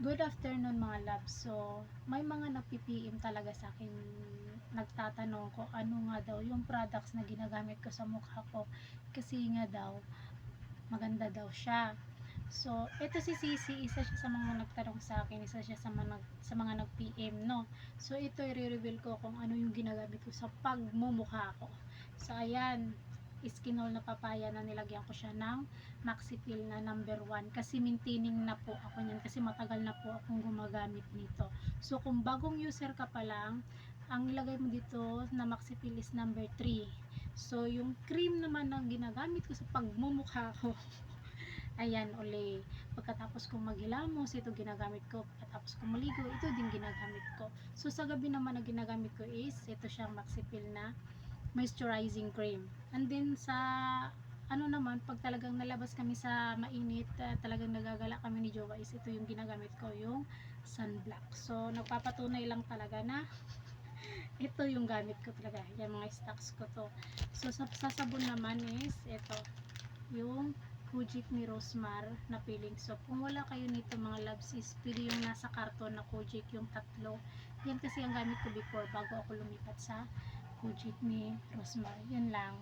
Good afternoon mga loves. So, may mga nagpi-PM talaga sa akin, nagtatanong ko ano nga daw yung products na ginagamit ko sa mukha ko. Kasi nga daw, maganda daw siya. So, ito si Sisi, isa siya sa mga nagtanong sa akin, isa siya sa mga nag-PM, no? So, ito i-reveal ko kung ano yung ginagamit ko sa pagmumukha ko. So, ayan, Skinol na papaya na nilagyan ko siya ng Maxipil na number 1 kasi maintaining na po ako niyan kasi matagal na po akong gumagamit nito. So kung bagong user ka pa lang, ang ilagay mo dito na Maxipil is number 3. So yung cream naman na ginagamit ko sa pagmumukha ko ayan uli, pagkatapos kong maghilamos ito ginagamit ko, pagkatapos kong maligo ito din ginagamit ko. So sa gabi naman na ginagamit ko is ito siyang Maxipil na moisturizing cream. And then sa ano naman, pag talagang nalabas kami sa mainit, talagang nagagala kami ni Jowa is ito yung ginagamit ko, yung sunblock. So nagpapatunay lang talaga na ito yung gamit ko talaga. Yan mga stocks ko to. So sa sabon naman is ito, yung Kojic ni Rosmar na peeling soap. Kung wala kayo nito mga loves is pili yung nasa karton na Kojic, yung tatlo. Yan kasi ang gamit ko before bago ako lumipat sa Kojic ni Rosmar. Yan lang.